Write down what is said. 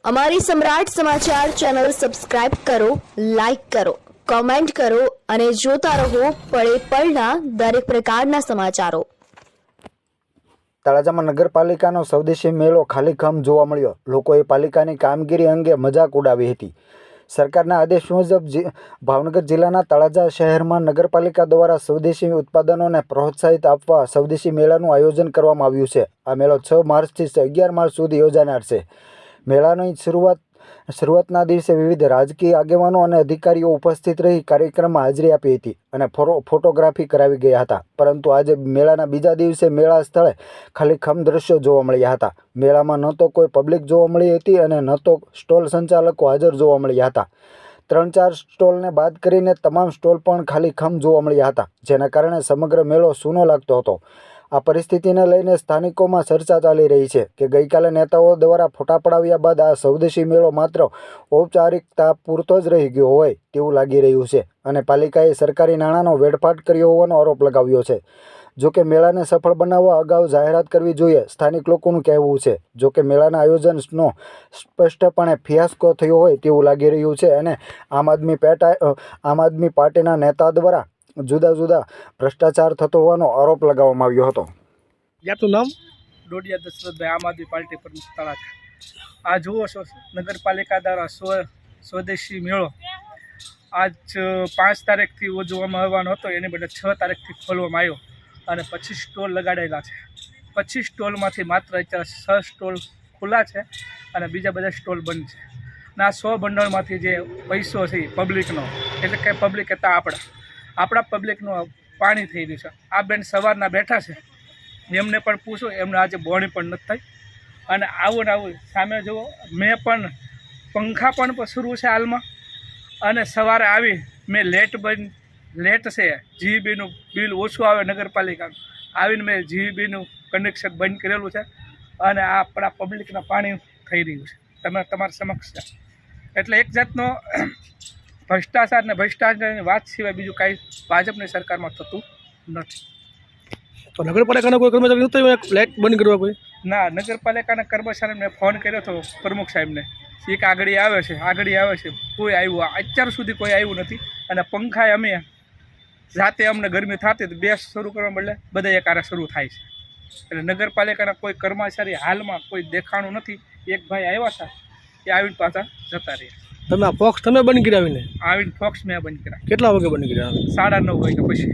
અમારી સમ્રાટ સમાચાર ચેનલ સબસ્ક્રાઇબ કરો, લાઇક કરો, કોમેન્ટ કરો અને જોતા રહો પળે પળના દરેક પ્રકારના સમાચારો। તળાજામાં નગરપાલિકાનો સ્વદેશી મેળો ખાલીખમ જોવા મળ્યો। લોકોએ પાલિકાની કામગીરી અંગે મજાક ઉડાવી હતી। સરકારના આદેશ મુજબ ભાવનગર જિલ્લાના તળાજા શહેરમાં નગરપાલિકા દ્વારા સ્વદેશી ઉત્પાદનોને પ્રોત્સાહિત આપવા સ્વદેશી મેળાનું આયોજન કરવામાં આવ્યું છે। આ મેળો 6 માર્ચથી 11 માર્ચ સુધી યોજાનાર છે। મેળાની શરૂઆતના દિવસે વિવિધ રાજકીય આગેવાનો અને અધિકારીઓ ઉપસ્થિત રહી કાર્યક્રમમાં હાજરી આપી હતી અને ફોટોગ્રાફી કરાવી ગયા હતા। પરંતુ આજે મેળાના બીજા દિવસે મેળા સ્થળે ખાલીખમ દ્રશ્યો જોવા મળ્યા હતા। મેળામાં ન તો કોઈ પબ્લિક જોવા મળી હતી અને ન તો સ્ટોલ સંચાલકો હાજર જોવા મળ્યા હતા। 3-4 સ્ટોલને બાદ કરીને તમામ સ્ટોલ પણ ખાલીખમ જોવા મળ્યા હતા, જેના કારણે સમગ્ર મેળો સૂનો લાગતો હતો। આ પરિસ્થિતિને લઈને સ્થાનિકોમાં ચર્ચા ચાલી રહી છે કે ગઈકાલે નેતાઓ દ્વારા ફોટા પડાવ્યા બાદ આ સ્વદેશી મેળો માત્ર ઔપચારિકતા પૂરતો જ રહી ગયો હોય તેવું લાગી રહ્યું છે અને પાલિકાએ સરકારી નાણાંનો વેડફાટ કર્યો હોવાનો આરોપ લગાવ્યો છે। જોકે મેળાને સફળ બનાવવા અગાઉ જાહેરાત કરવી જોઈએ, સ્થાનિક લોકોનું કહેવું છે। જોકે મેળાના આયોજનનો સ્પષ્ટપણે ફિયાસ્કો થયો હોય તેવું લાગી રહ્યું છે અને આમ આદમી પાર્ટીના નેતા દ્વારા જુદા જુદા ભ્રષ્ટાચાર થતો હોવાનો આરોપ લગાવવામાં આવ્યો હતો। યાતું નામ ડોડિયા દશરથભાઈ, આમ આદમી પાર્ટી પ્રમુખ તળાજા। આ જુઓ છો નગરપાલિકા દ્વારા સ્વદેશી મેળો આજ 5 તારીખથી ઉજવવામાં આવવાનો હતો, એની બદલે 6 તારીખથી ખોલવામાં આવ્યો અને 25 સ્ટોલ લગાડેલા છે। 25 સ્ટોલમાંથી માત્ર અત્યારે 6 સ્ટોલ ખુલ્લા છે અને બીજા બધા સ્ટોલ બંધ છે। અને આ 100 ભંડોળમાંથી જે પૈસો છે પબ્લિકનો, એટલે કે પબ્લિક હતા આપણા પબ્લિકનું પાણી થઈ રહ્યું છે। આ બેન સવારના બેઠા છે, એમને પણ પૂછો, એમને આજે બોણી પણ નથી થઈ અને આવું ને આવું સામે જુઓ, મેં પણ પંખા પણ શરૂ છે હાલમાં અને સવારે આવી મેં લેટ છે જીબીનું બિલ ઓછું આવે નગરપાલિકાનું, આવીને મેં જીબીનું કનેક્શન બંધ કરેલું છે અને આ આપણા પબ્લિકના પાણી થઈ રહ્યું છે તમારા સમક્ષ છે। એટલે એક જાતનો ભ્રષ્ટાચાર ને ભ્રષ્ટાચારની વાત સિવાય બીજું કાંઈ ભાજપની સરકારમાં થતું નથી। તો નગરપાલિકાના કોઈ કર્મચારી નહોતો લાઇટ બંધ કરવા કોઈ? ના, નગરપાલિકાના કર્મચારીને મેં ફોન કર્યો હતો પ્રમુખ સાહેબને, એક આગળ આવે છે, કોઈ આવ્યું અત્યાર સુધી કોઈ આવ્યું નથી। અને પંખા અમે જાતે અમને ગરમી થતી તો 2 શરૂ કરવા બદલે બધા એકારે શરૂ થાય છે। એટલે નગરપાલિકાના કોઈ કર્મચારી હાલમાં કોઈ દેખાણું નથી। એક ભાઈ આવ્યા હતા, એ આવીને પાછા જતા રહ્યા। તમે આ ફોક્સ તમે બંધ કરાવીને? આવીને ફોક્સ મેં બંધ કર્યા। કેટલા વાગે બંધ કર્યા? 9:30 વાગ્યા પછી।